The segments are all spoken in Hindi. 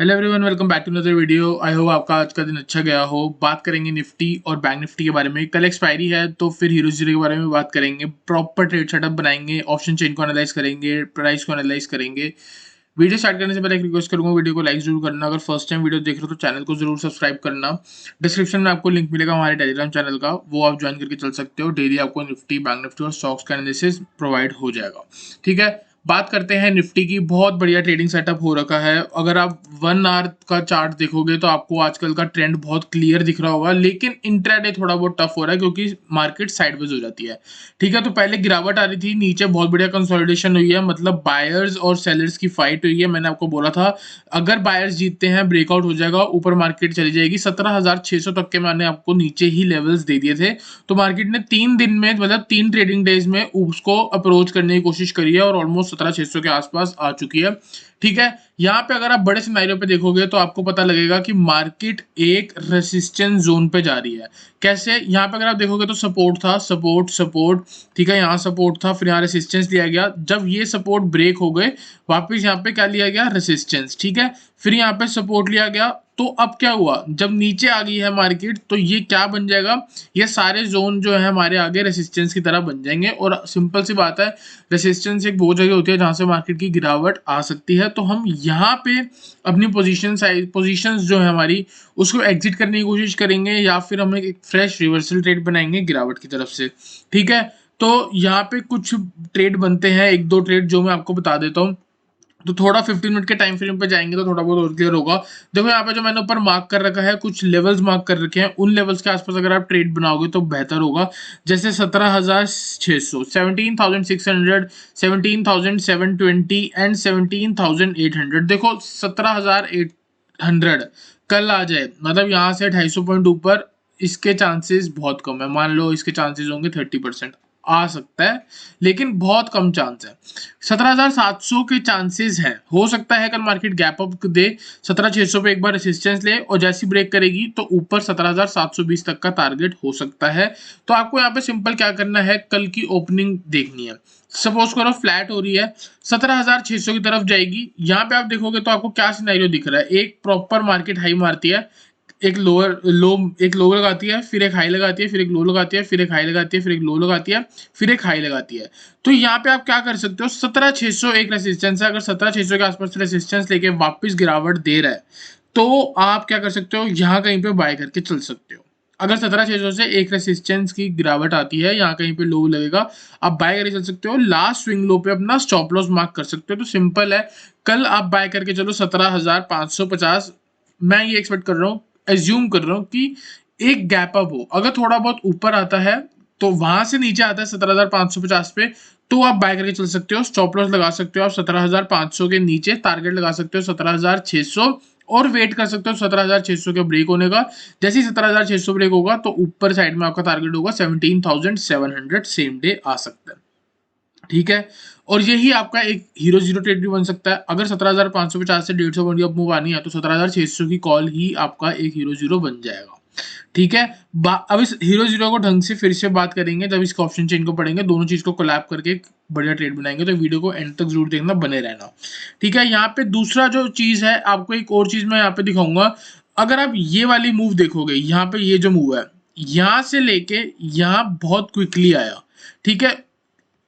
Hello everyone, welcome back to another video. I hope आपका आज का दिन अच्छा गया हो। बात करेंगे निफ्टी और बैंक निफ्टी के बारे में। कल एक्सपायरी है तो फिर हीरो जीरो के बारे में बात करेंगे। प्रॉपर ट्रेड सेटअप बनाएंगे, ऑप्शन चेन को एनालाइज करेंगे, प्राइस को एनालाइज करेंगे। वीडियो स्टार्ट करने से पहले एक रिक्वेस्ट करूंगा, वीडियो को लाइक जरूर करना। अगर फर्स्ट टाइम वीडियो देख रहे हो तो चैनल को जरूर सब्सक्राइब करना। डिस्क्रिप्शन में आपको लिंक मिलेगा हमारे टेलीग्राम चैनल का, वो आप ज्वाइन करके चल सकते हो। डेली आपको निफ्टी, बैंक निफ्टी और स्टॉक्स का एनालिसिस प्रोवाइड हो जाएगा। ठीक है, बात करते हैं निफ्टी की। बहुत बढ़िया ट्रेडिंग सेटअप हो रखा है। अगर आप 1 आवर का चार्ट देखोगे तो आपको आजकल का ट्रेंड बहुत क्लियर दिख रहा होगा, लेकिन इंट्राडे थोड़ा बहुत टफ हो रहा है क्योंकि मार्केट साइडवेज हो जाती है। ठीक है, तो पहले गिरावट आ रही थी, नीचे बहुत बढ़िया कंसोलिडेशन हुई है, मतलब बायर्स और सेलर्स की फाइट हुई है। मैंने आपको बोला था अगर बायर्स जीतते हैं ब्रेकआउट हो जाएगा, ऊपर मार्केट चली जाएगी। 17,600 तक के मैंने आपको नीचे ही लेवल्स दे दिए थे। तो मार्केट ने 3 दिन में, मतलब 3 ट्रेडिंग डेज में उसको अप्रोच करने की कोशिश करी है और ऑलमोस्ट 17,600 के आसपास आ चुकी है। ठीक है, यहाँ पे अगर आप बड़े सिनेरियो पे देखोगे तो आपको पता लगेगा कि मार्केट एक रेसिस्टेंस जोन पे जा रही है। कैसे? यहाँ पे अगर आप देखोगे तो सपोर्ट था, सपोर्ट सपोर्ट, ठीक है, यहाँ सपोर्ट था, फिर यहाँ रेसिस्टेंस लिया गया। जब ये सपोर्ट ब्रेक हो गए, वापस यहाँ पे क्या लिया गया? रेसिस्टेंस। ठीक है, फिर यहाँ पे सपोर्ट लिया गया। तो अब क्या हुआ? जब नीचे आ गई है मार्केट तो ये क्या बन जाएगा? ये सारे जोन जो है हमारे आगे रेसिस्टेंस की तरह बन जाएंगे। और सिंपल सी बात है, रेसिस्टेंस एक वो जगह होती है जहां से मार्केट की गिरावट आ सकती है। तो हम यहाँ पे अपनी पोजीशंस जो है हमारी, उसको एग्जिट करने की कोशिश करेंगे या फिर हम एक फ्रेश रिवर्सल ट्रेड बनाएंगे गिरावट की तरफ से। ठीक है, तो यहाँ पे कुछ ट्रेड बनते हैं, एक दो ट्रेड जो मैं आपको बता देता हूँ। तो थोड़ा 15 मिनट के टाइम फ्रेम पे जाएंगे तो थोड़ा बहुत और क्लियर होगा। देखो यहाँ पे जो मैंने ऊपर मार्क कर रखा है, कुछ लेवल्स मार्क कर रखे हैं, उन लेवल्स के आसपास अगर आप ट्रेड बनाओगे तो बेहतर होगा। जैसे 17,600, 17,600, 17,720 एंड 17,800। देखो 17,800 कल आ जाए, मतलब यहाँ से 250 पॉइंट ऊपर, इसके चांसेस बहुत कम है। मान लो इसके चांसेस होंगे 30%, आ सकता है, लेकिन बहुत कम चांस है। 17,700 के चांसेस हैं, हो सकता है कल मार्केट गैप अप दे, 17,600 पे एक बार रेसिस्टेंस ले और जैसी ब्रेक करेगी तो ऊपर 17,720 तक का टारगेट हो सकता है। तो आपको यहाँ पे सिंपल क्या करना है, कल की ओपनिंग देखनी है। सपोज करो फ्लैट हो रही है, 17,600 की तरफ जाएगी। यहाँ पे आप देखोगे तो आपको क्या सिनेरियो दिख रहा है? एक प्रॉपर मार्केट हाई मारती है, एक लो लगाती है, फिर एक हाई लगाती है, फिर एक लो लगाती है, फिर एक हाई लगाती है, फिर एक लो लगाती है, फिर एक हाई लगाती है। तो यहाँ पे आप क्या कर सकते हो? 17,600 एक रेसिस्टेंस है। अगर 17,600 के आसपास रेसिस्टेंस लेके वापस गिरावट दे रहा है तो आप क्या कर सकते हो? यहाँ कहीं पे बाय करके चल सकते हो। अगर 17,600 से एक रेसिस्टेंस की गिरावट आती है, यहाँ कहीं पे लो लगेगा, आप बाय करके चल सकते हो। लास्ट स्विंग लो पे अपना स्टॉप लॉस मार्क कर सकते हो। तो सिंपल है, कल आप बाय करके चलो 17,550। मैं ये एक्सपेक्ट कर रहा हूँ, एज्यूम कर रहा हूँ कि एक गैप अप हो। अगर थोड़ा बहुत ऊपर आता है तो वहां से नीचे आता है 17,550 पे, तो आप बाय करके चल सकते हो। स्टॉप लॉस लगा सकते हो आप 17,500 के नीचे, टारगेट लगा सकते हो 17,600 और वेट कर सकते हो 17,600 के ब्रेक होने का। जैसे ही 17,600 ब्रेक होगा तो ऊपर साइड में आपका टारगेट होगा 17,700, सेम डे आ सकता है। ठीक है, और यही आपका एक हीरो जीरो ट्रेड भी बन सकता है। अगर 17,550 से 150 पॉइंट अप मूव आनी है तो 17,600 की कॉल ही आपका एक हीरो जीरो बन जाएगा। ठीक है, अब इस हीरो जीरो को ढंग से फिर से बात करेंगे जब इसके ऑप्शन चेन को पढ़ेंगे, दोनों चीज को कोलैब करके एक बढ़िया ट्रेड बनाएंगे। तो वीडियो को एंड तक जरूर देखना, बने रहना। ठीक है, यहाँ पे दूसरा जो चीज है, आपको एक और चीज मैं यहाँ पे दिखाऊंगा। अगर आप ये वाली मूव देखोगे, यहाँ पे ये जो मूव है, यहाँ से लेके यहाँ बहुत क्विकली आया। ठीक है,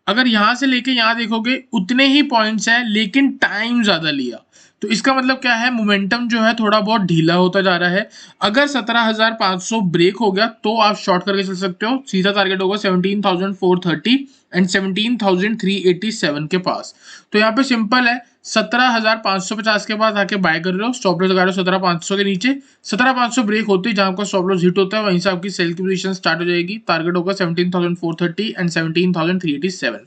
अगर यहां से लेके यहां देखोगे उतने ही पॉइंट्स हैं, लेकिन टाइम ज्यादा लिया। तो इसका मतलब क्या है? मोमेंटम जो है थोड़ा बहुत ढीला होता जा रहा है। अगर 17,500 ब्रेक हो गया तो आप शॉर्ट करके चल सकते हो। सीधा टारगेट होगा 17,430 एंड 17,387 के पास। तो यहाँ पे सिंपल है, 17,550 के बाद आके बाय कर रहे हो, स्टॉप लॉस लगा रहे हो 17,500 के नीचे। 17,500 ब्रेक होते ही जहां आपका स्टॉप लॉस हिट होता है वहीं से आपकी सेल की पोजीशन स्टार्ट हो जाएगी। टारगेट होगा 17,430 and 17,387।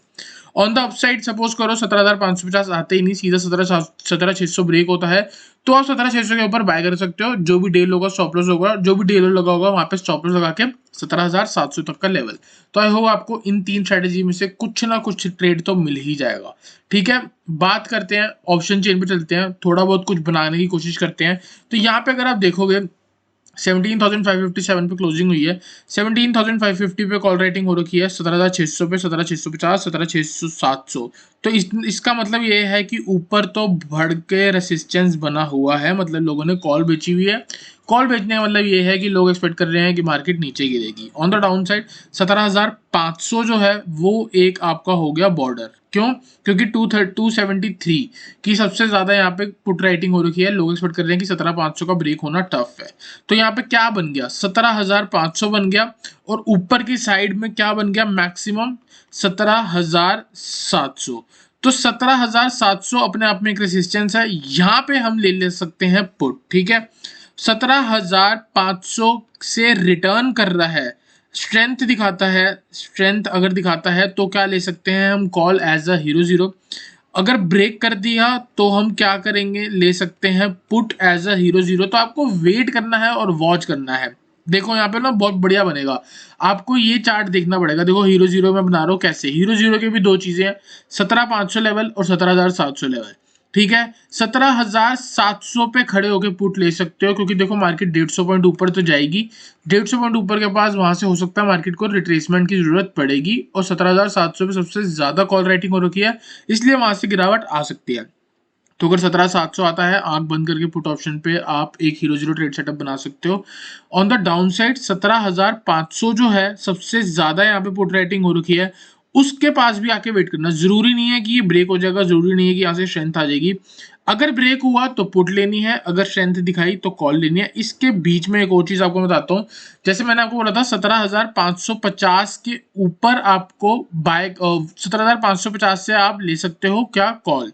On the upside suppose करो 17,550 आते ही नहीं, सीधा 17,600 ब्रेक होता है तो आप 17,600 के ऊपर बाय कर सकते हो। जो भी डे होगा स्टॉप लॉस होगा, जो भी डे लगा होगा वहां पे स्टॉप लॉस लगा के 17,700 तक का लेवल। तो आई होप आपको इन 3 स्ट्रेटेजी में से कुछ ना कुछ ट्रेड तो मिल ही जाएगा। ठीक है, बात करते हैं ऑप्शन चेन पे, चलते हैं, थोड़ा बहुत कुछ बनाने की कोशिश करते हैं। तो यहाँ पे अगर आप देखोगे 17,557 पे क्लोजिंग हुई है। 17,550 पे कॉल रेटिंग हो रखी है, 17,600 पे, 17,650, 17,600, 700। तो इसका मतलब ये है कि ऊपर तो बढ़ के रेसिस्टेंस बना हुआ है, मतलब लोगों ने कॉल बेची हुई है। कॉल बेचने का मतलब ये है कि लोग एक्सपेक्ट कर रहे हैं कि मार्केट नीचे गिरेगी। ऑन द डाउन साइड 17,500 जो है वो एक आपका हो गया बॉर्डर। क्यों? क्योंकि 273 की सबसे ज्यादा यहाँ पे पुट राइटिंग हो रखी है, लोग एक्सपेक्ट कर रहे हैं कि 17,500 का ब्रेक होना टफ है। तो यहाँ पे क्या बन गया? 17,500 बन गया, और ऊपर की साइड में क्या बन गया? मैक्सिमम 17,700। तो 17,700 अपने आप में एक रेसिस्टेंस है, यहाँ पे हम ले सकते हैं पुट। ठीक है, 17,500 से रिटर्न कर रहा है, स्ट्रेंथ दिखाता है। स्ट्रेंथ अगर दिखाता है तो क्या ले सकते हैं हम? Call as a hero zero. अगर ब्रेक कर दिया तो हम क्या करेंगे? ले सकते हैं put as a hero zero. तो आपको वेट करना है और वॉच करना है। देखो यहाँ पे ना बहुत बढ़िया बनेगा, आपको ये चार्ट देखना पड़ेगा। देखो हीरो जीरो में बना रहा हूँ कैसे। हीरो जीरो के भी दो चीजें हैं, 17,500 लेवल और 17,700 लेवल। ठीक है, 17,700 पे खड़े होके पुट ले सकते हो, क्योंकि देखो मार्केट 150 पॉइंट ऊपर तो जाएगी। 150 पॉइंट ऊपर के पास वहां से हो सकता है मार्केट को रिट्रेसमेंट की जरूरत पड़ेगी, और 17,700 पे सबसे ज्यादा कॉल राइटिंग हो रखी है, इसलिए वहां से गिरावट आ सकती है। तो अगर 17,700 आता है, आंख बंद करके पुट ऑप्शन पे आप एक हीरो जीरो ट्रेड सेटअप बना सकते हो। ऑन द डाउन साइड 17,500 जो है सबसे ज्यादा यहाँ पे पुट राइटिंग हो रखी है, उसके पास भी आके वेट करना। जरूरी नहीं है कि ये ब्रेक हो जाएगा, जरूरी नहीं है कि यहाँ से स्ट्रेंथ आ जाएगी। अगर ब्रेक हुआ तो पुट लेनी है, अगर स्ट्रेंथ दिखाई तो कॉल लेनी है। इसके बीच में एक और चीज आपको बताता हूँ, जैसे मैंने आपको बोला था 17,550 के ऊपर आपको बाय 17,550 से आप ले सकते हो क्या? कॉल।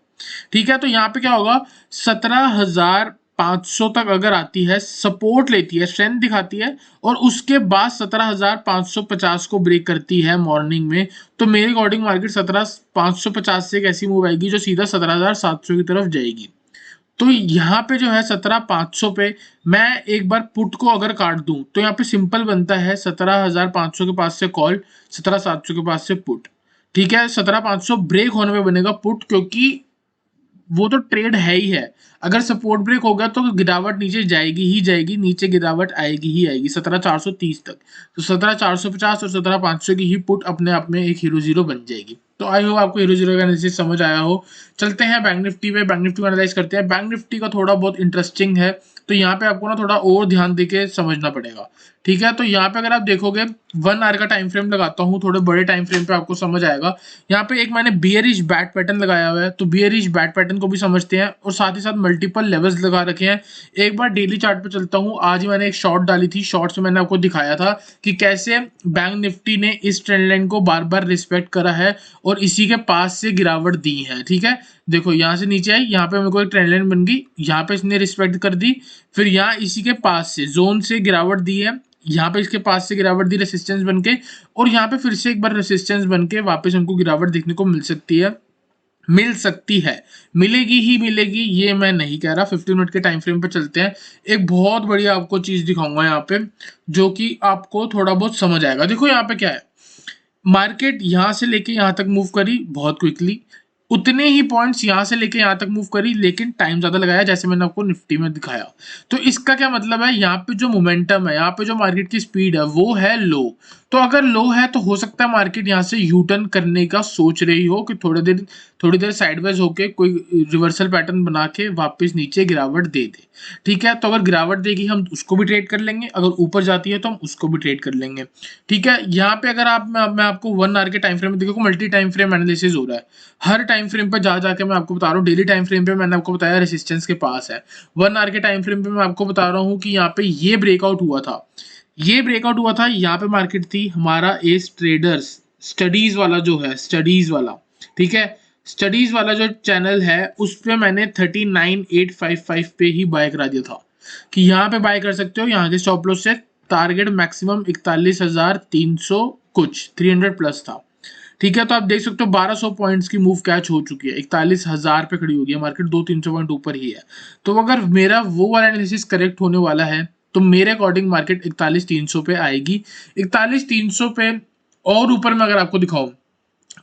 ठीक है, तो यहाँ पे क्या होगा? 17,500 तक अगर आती है, सपोर्ट लेती है, स्ट्रेंथ दिखाती है, और उसके बाद 17,550 को ब्रेक करती है मॉर्निंग में, तो मेरे अकॉर्डिंग मार्केट 17,550 से एक ऐसी मूव आएगी जो सीधा 17,700 की तरफ जाएगी। तो यहाँ पे जो है 17,500 पे मैं एक बार पुट को अगर काट दूं तो यहाँ पे सिंपल बनता है 17,500 के पास से कॉल, 17,700 के पास से पुट। ठीक है, 17,500 ब्रेक होने में बनेगा पुट, क्योंकि वो तो ट्रेड है ही है। अगर सपोर्ट ब्रेक होगा तो गिरावट नीचे जाएगी ही जाएगी, नीचे गिरावट आएगी ही आएगी 17,430 तक। तो 17,450 और 17,500 की ही पुट अपने आप में एक हीरो जीरो बन जाएगी। तो आई होप आपको हीरो जीरो का एनालिसिस समझ आया हो। चलते हैं बैंक निफ्टी पे, बैंक निफ्टी को एनालाइज करते हैं। बैंक निफ्टी का थोड़ा बहुत इंटरेस्टिंग है, तो यहाँ पे आपको ना थोड़ा और ध्यान देके समझना पड़ेगा। ठीक है, तो यहाँ पे अगर आप देखोगे 1 आवर का टाइम फ्रेम लगाता हूँ, थोड़े बड़े टाइम फ्रेम पे आपको समझ आएगा। यहाँ पे एक मैंने बियरिश बैट पैटर्न लगाया हुआ है, तो बियरिश बैट पैटर्न को भी समझते हैं, और साथ ही साथ मल्टीपल लेवल्स लगा रखे हैं। एक बार डेली चार्ट पे चलता हूँ। आज ही मैंने एक शॉर्ट डाली थी, शॉर्ट्स में मैंने आपको दिखाया था कि कैसे बैंक निफ्टी ने इस ट्रेंड लाइन को बार बार रिस्पेक्ट करा है और इसी के पास से गिरावट दी है। ठीक है, देखो यहाँ से नीचे आई, यहाँ पे मेरे को एक ट्रेंड लाइन बन गई, यहाँ पे इसने रिस्पेक्ट कर दी, फिर यहाँ इसी के पास से जोन से गिरावट दी है, यहाँ पे इसके पास से गिरावट दी रेसिस्टेंस बन के, और यहाँ पे फिर से एक बार रेसिस्टेंस बन के वापस हमको गिरावट देखने को मिल सकती है। मिल सकती है, मिलेगी ही मिलेगी ये मैं नहीं कह रहा। 15 मिनट के टाइम फ्रेम पे चलते हैं। एक बहुत बढ़िया आपको चीज दिखाऊंगा यहाँ पे, जो कि आपको थोड़ा बहुत समझ आएगा। देखो यहाँ पे क्या है, मार्केट यहाँ से लेके यहाँ तक मूव करी बहुत क्विकली, उतने ही पॉइंट्स यहाँ से लेके यहाँ तक मूव करी, लेकिन टाइम ज्यादा लगाया, जैसे मैंने आपको निफ्टी में दिखाया। तो इसका क्या मतलब है? यहाँ पे जो मोमेंटम है, यहाँ पे जो मार्केट की स्पीड है वो है लो। तो अगर लो है तो हो सकता है मार्केट यहाँ से यू टर्न करने का सोच रही हो, कि थोड़ी देर साइडवेज होके कोई रिवर्सल पैटर्न बना के वापस नीचे गिरावट दे दे। ठीक है, तो अगर गिरावट देगी हम उसको भी ट्रेड कर लेंगे, अगर ऊपर जाती है तो हम उसको भी ट्रेड कर लेंगे। ठीक है, यहाँ पे अगर मैं आपको 1 आवर के टाइम फ्रेम में देखो, मल्टी टाइम फ्रेम एनालिसिस हो रहा है। हर टाइम फ्रेम पे जा जाके मैं आपको बता रहा हूँ। डेली टाइम फ्रेम पे मैंने आपको बताया रेसिस्टेंस के पास है। 1 आवर के टाइम फ्रेम पे मैं आपको बता रहा हूँ कि यहाँ पे ये ब्रेकआउट हुआ था, ये ब्रेकआउट हुआ था, यहाँ पे मार्केट थी हमारा एस ट्रेडर्स स्टडीज वाला जो है, स्टडीज वाला। ठीक है, स्टडीज वाला जो चैनल है उस पे मैंने 39,855 पे ही बाय करा दिया था कि यहाँ पे बाय कर सकते हो। यहाँ के स्टॉप लॉस से टारगेट मैक्सिमम 41,300 कुछ 300 प्लस था। ठीक है, तो आप देख सकते हो 1200 पॉइंट्स की मूव कैच हो चुकी है, 41,000 पे खड़ी होगी मार्केट, 200-300 पॉइंट ऊपर ही है। तो अगर मेरा वो वाला एनालिसिस करेक्ट होने वाला है तो मेरे अकॉर्डिंग मार्केट 41,300 पे आएगी। 41,300 पे और ऊपर में अगर आपको दिखाऊं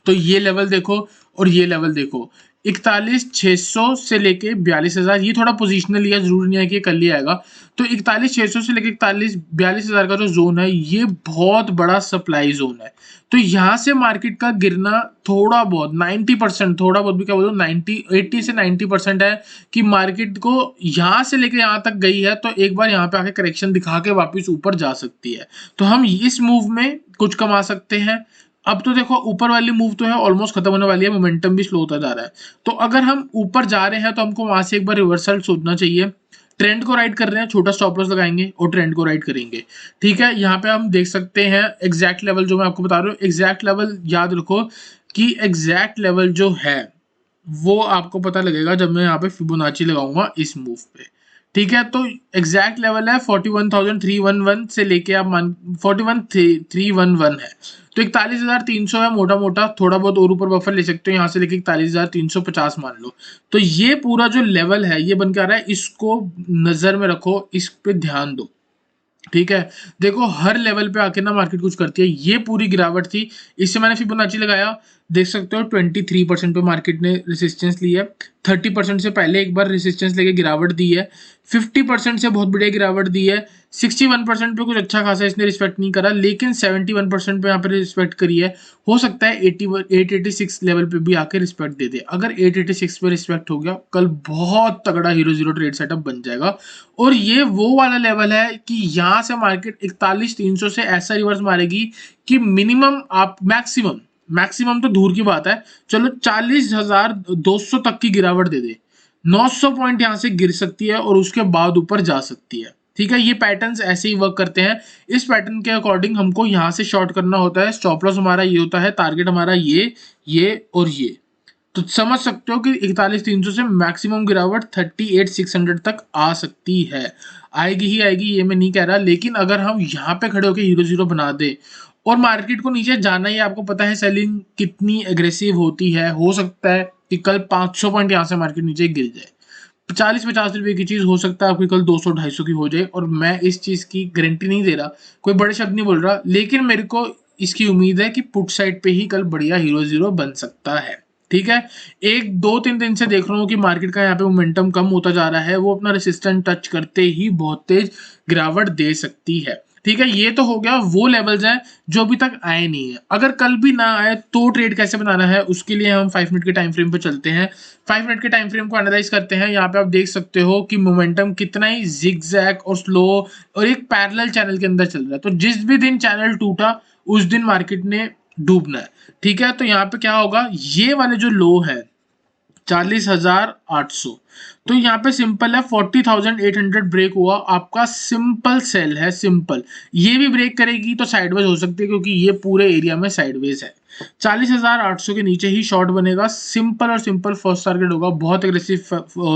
तो ये लेवल देखो और ये लेवल देखो, 41,600 से लेके 42,000, ये थोड़ा पोजिशनल लिया, जरूरी नहीं है कि ये कल ही आएगा। तो 41,600 से लेके 42,000 का जो जोन है ये बहुत बड़ा सप्लाई जोन है। तो यहाँ से मार्केट का गिरना थोड़ा बहुत 90%, थोड़ा बहुत भी क्या बोलूं 80 से 90% है कि मार्केट को यहाँ से लेके यहाँ तक गई है, तो एक बार यहाँ पे आके करेक्शन दिखा के वापस ऊपर जा सकती है। तो हम इस मूव में कुछ कमा सकते हैं। अब तो देखो ऊपर वाली मूव तो है ऑलमोस्ट खत्म होने वाली है, मोमेंटम भी स्लो होता जा रहा है। तो अगर हम ऊपर जा रहे हैं तो हमको वहां से एक बार रिवर्सल सोचना चाहिए। ट्रेंड को राइड कर रहे हैं, छोटा स्टॉप लॉस लगाएंगे और ट्रेंड को राइड करेंगे। ठीक है, यहाँ पे हम देख सकते हैं एग्जैक्ट लेवल जो मैं आपको बता रहा हूँ, एग्जैक्ट लेवल याद रखो कि एग्जैक्ट लेवल जो है वो आपको पता लगेगा जब मैं यहाँ पे फिबोनाची लगाऊंगा इस मूव पे। ठीक है, तो एग्जैक्ट लेवल है 41,311 से लेके आप मान 41,311 है, तो 41,300 है मोटा मोटा, थोड़ा बहुत और ऊपर बफर ले सकते हो यहाँ से लेके 41,350 मान लो। तो ये पूरा जो लेवल है ये बन के आ रहा है, इसको नजर में रखो, इस पे ध्यान दो। ठीक है, देखो हर लेवल पे आके ना मार्केट कुछ करती है। ये पूरी गिरावट थी, इससे मैंने फिबोनाची लगाया, देख सकते हो 23% पे मार्केट ने रेसिस्टेंस ली है। 30% से पहले एक बार रेसिस्टेंस लेके गिरावट दी है, 50% से बहुत बढ़िया गिरावट दी है, 61% पे कुछ अच्छा खासा इसने रिस्पेक्ट नहीं करा, लेकिन 71% पे यहाँ पे रिस्पेक्ट करी है। हो सकता है 886 लेवल पे भी आके रिस्पेक्ट दे दे। अगर 886 पे रिस्पेक्ट हो गया, कल बहुत तगड़ा हीरो जीरो ट्रेड सेटअप बन जाएगा। और ये वो वाला लेवल है कि यहाँ से मार्केट 41,300 से ऐसा रिवर्स मारेगी कि मिनिमम आप मैक्सिमम तो दूर की बात है, चलो 40,200 तक की गिरावट दे दे, 900 पॉइंट यहाँ से गिर सकती है और उसके बाद ऊपर जा सकती है। ठीक है, ये पैटर्न्स ऐसे ही वर्क करते हैं। इस पैटर्न के अकॉर्डिंग हमको यहाँ से शॉर्ट करना होता है। स्टॉप लॉस हमारा ये होता है, टारगेट हमारा ये और ये। तो समझ सकते हो कि 41,300 से मैक्सिमम गिरावट 38,600 तक आ सकती है। आएगी ही आएगी, ये मैं नहीं कह रहा, लेकिन अगर हम यहाँ पे खड़े होकर हीरो जीरो बना दे और मार्केट को नीचे जाना ही, आपको पता है सेलिंग कितनी एग्रेसिव होती है, हो सकता है कि कल 500 पॉइंट यहाँ से मार्केट नीचे गिर जाए। 40-50 रुपए की चीज हो सकता है आपकी कल 200-250 की हो जाए, और मैं इस चीज की गारंटी नहीं दे रहा, कोई बड़े शब्द नहीं बोल रहा, लेकिन मेरे को इसकी उम्मीद है कि पुट साइड पे ही कल बढ़िया हीरो जीरो बन सकता है। ठीक है, 1-2-3 दिन से देख रहा हूँ कि मार्केट का यहाँ पे मोमेंटम कम होता जा रहा है, वो अपना रेसिस्टेंस टच करते ही बहुत तेज गिरावट दे सकती है। ठीक है, ये तो हो गया वो लेवल्स हैं जो अभी तक आए नहीं है। अगर कल भी ना आए तो ट्रेड कैसे बनाना है, उसके लिए हम 5 मिनट के टाइम फ्रेम पे चलते हैं। 5 मिनट के टाइम फ्रेम को एनालाइज करते हैं। यहाँ पे आप देख सकते हो कि मोमेंटम कितना ही जिगजैग और स्लो और एक पैरेलल चैनल के अंदर चल रहा है। तो जिस भी दिन चैनल टूटा उस दिन मार्केट ने डूबना है। ठीक है, तो यहाँ पे क्या होगा, ये वाले जो लो है 40,800, तो यहाँ पे सिंपल है 40,800 ब्रेक हुआ, आपका सिंपल सेल है, सिंपल। ये भी ब्रेक करेगी तो साइडवेज हो सकती है क्योंकि ये पूरे एरिया में साइडवेज है। 40,800 के नीचे ही शॉर्ट बनेगा, सिंपल और सिंपल फर्स्ट टारगेट होगा, बहुत एग्रेसिव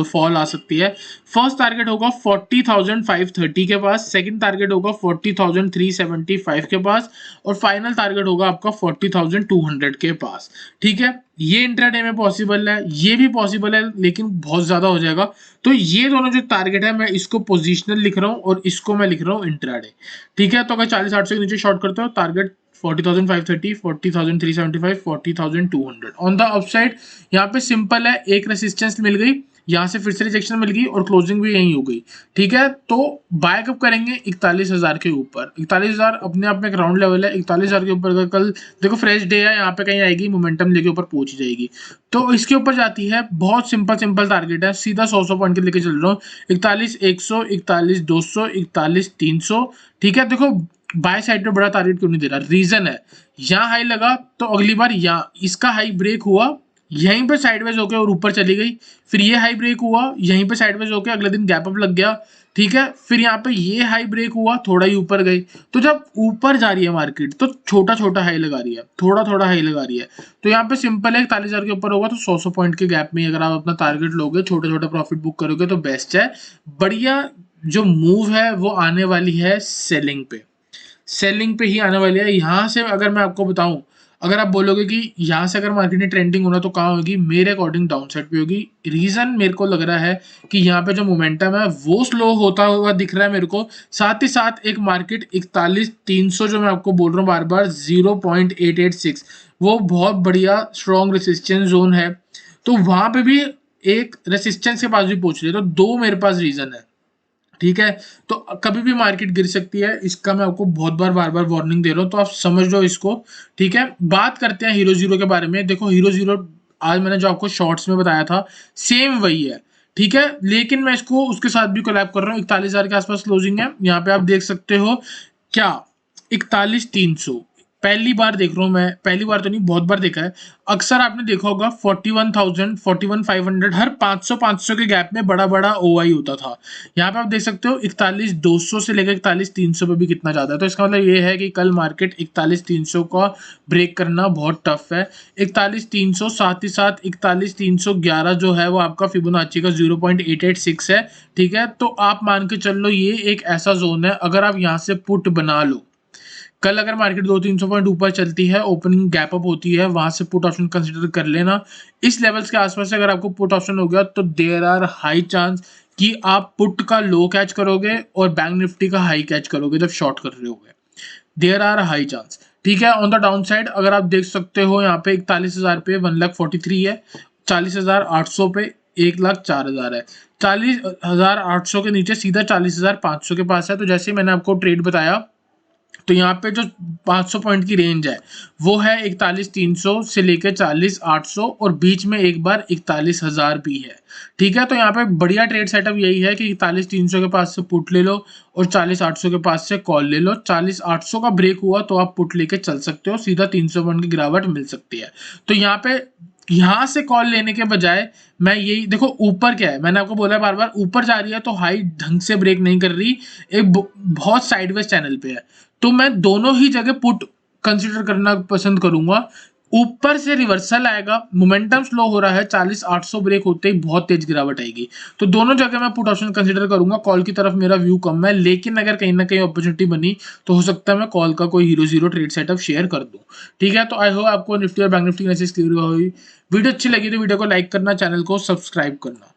फॉल आ सकती है। फर्स्ट टारगेट होगा 40,530 के पास, सेकंड टारगेट होगा 40,375 के पास, और फाइनल टारगेट होगा आपका 40,200 के पास। ठीक है, ये इंट्राडे में पॉसिबल है, ये भी पॉसिबल है, लेकिन बहुत ज्यादा हो जाएगा। तो ये दोनों जो टारगेट है मैं इसको पोजिशनल लिख रहा हूँ और इसको मैं लिख रहा हूँ इंट्राडे। ठीक है, तो अगर 40,800 के नीचे शॉर्ट करते हो टारगेट 40,530, 40,375, 40,200 ऑन द अपसाइड। यहाँ पे सिंपल है, एक रेसिस्टेंस मिल गई, यहाँ से फिर से रिजेक्शन मिल गई और क्लोजिंग भी यही हो गई। ठीक है, तो बाय कब करेंगे 41,000 के ऊपर। 41,000 अपने आप में एक राउंड लेवल है। 41,000 के ऊपर अगर कल देखो फ्रेश डे है, यहाँ पे कहीं आएगी, मोमेंटम लेके ऊपर पहुंच जाएगी, तो इसके ऊपर जाती है। बहुत सिंपल टारगेट है, सीधा 100 पॉइंट के लेके चल रहा हूँ। 41,100, 41,200, 41,300। ठीक है, देखो बाय साइड पे बड़ा टारगेट क्यों नहीं दे रहा, रीजन है यहाँ हाई लगा तो अगली बार यहाँ इसका हाई ब्रेक हुआ, यहीं पे साइडवेज होके और ऊपर चली गई, फिर ये हाई ब्रेक हुआ, यहीं पे साइडवेज होके अगले दिन गैप अप लग गया। ठीक है, फिर यहाँ पे ये हाई ब्रेक हुआ, थोड़ा ही ऊपर गई। तो जब ऊपर जा रही है मार्केट तो छोटा हाई लगा रही है, थोड़ा हाई लगा रही है। तो यहाँ पे सिंपल है, 41,000 के ऊपर होगा तो 100 पॉइंट के गैप में अगर आप अपना टारगेट लोगे, छोटा प्रॉफिट बुक करोगे तो बेस्ट है। बढ़िया जो मूव है वो आने वाली है सेलिंग पे ही आने वाली है। यहाँ से अगर मैं आपको बताऊं, अगर आप बोलोगे कि यहाँ से अगर मार्केट में ट्रेंडिंग होना तो कहाँ होगी, मेरे अकॉर्डिंग डाउन साइड पे होगी। रीजन मेरे को लग रहा है कि यहाँ पे जो मोमेंटम है वो स्लो होता हुआ दिख रहा है मेरे को। साथ ही साथ एक मार्केट 41,300 जो मैं आपको बोल रहा हूँ बार 0.886, वो बहुत बढ़िया स्ट्रॉन्ग रेसिस्टेंस जोन है। तो वहां पे भी एक रेसिस्टेंस के पास भी पहुंच रही है, तो दो मेरे पास रीजन है, ठीक है। तो कभी भी मार्केट गिर सकती है, इसका मैं आपको बहुत बार बार वार्निंग दे रहा हूँ, तो आप समझ लो इसको, ठीक है। बात करते हैं हीरो जीरो के बारे में। देखो हीरो जीरो आज मैंने जो आपको शॉर्ट्स में बताया था सेम वही है, ठीक है, लेकिन मैं इसको उसके साथ भी कोलैब कर रहा हूँ। 41,000 के आसपास क्लोजिंग है, यहाँ पे आप देख सकते हो क्या, 41,300 पहली बार देख रहा हूँ मैं, पहली बार तो नहीं बहुत बार देखा है। अक्सर आपने देखा होगा 41,000 41,500 हर 500 के गैप में बड़ा बड़ा ओआई होता था। यहाँ पे आप देख सकते हो 41,200 से लेकर 41,300 पे भी कितना ज्यादा है, तो इसका मतलब ये है कि कल मार्केट 41,300 का ब्रेक करना बहुत टफ है। 41,300 साथ ही साथ 41,311 जो है वो आपका फिबोनाची का 0.886 है, ठीक है। तो आप मान के चल लो ये एक ऐसा जोन है, अगर आप यहाँ से पुट बना लो, कल अगर मार्केट 200-300 पॉइंट ऊपर चलती है, ओपनिंग गैप अप होती है, वहां से पुट ऑप्शन कंसीडर कर लेना। इस लेवल्स के आसपास से अगर आपको पुट ऑप्शन हो गया तो देयर आर हाई चांस कि आप पुट का लो कैच करोगे और बैंक निफ्टी का हाई कैच करोगे जब शॉर्ट कर रहे होगे, देयर आर हाई चांस, ठीक है। ऑन द डाउन साइड अगर आप देख सकते हो यहाँ पे 41,000 पे 1,43,000 है, 40,800 पे 1,04,000 है, 40,800 के नीचे सीधा 40,500 के पास है। तो जैसे मैंने आपको ट्रेड बताया, तो यहाँ पे जो 500 पॉइंट की रेंज है वो है 41,300 से लेकर 40,800 और बीच में एक बार 41,000 भी है, ठीक है। तो यहाँ पे बढ़िया ट्रेड सेटअप यही है कि 41,300 के पास से पुट ले लो और 40,800 के पास से कॉल ले लो। 40,800 का ब्रेक हुआ तो आप पुट लेके चल सकते हो, सीधा 300 पॉइंट की गिरावट मिल सकती है। तो यहाँ पे यहाँ से कॉल लेने के बजाय मैं यही देखो, ऊपर क्या है, मैंने आपको बोला बार बार, ऊपर जा रही है तो हाई ढंग से ब्रेक नहीं कर रही, एक बहुत साइडवेज चैनल पे है, तो मैं दोनों ही जगह पुट कंसीडर करना पसंद करूंगा। ऊपर से रिवर्सल आएगा, मोमेंटम स्लो हो रहा है, 40,800 ब्रेक होते ही बहुत तेज गिरावट आएगी, तो दोनों जगह मैं पुट ऑप्शन कंसीडर करूंगा। कॉल की तरफ मेरा व्यू कम है, लेकिन अगर कहीं ना कहीं अपॉर्चुनिटी बनी तो हो सकता है मैं कॉल का कोई hero zero trade setup share कर दूं, ठीक है। तो आई होप आपको निफ्टी और बैंक निफ्टी की एनालिसिस क्लियर हुई। वीडियो अच्छी लगी तो वीडियो को लाइक करना, चैनल को सब्सक्राइब करना।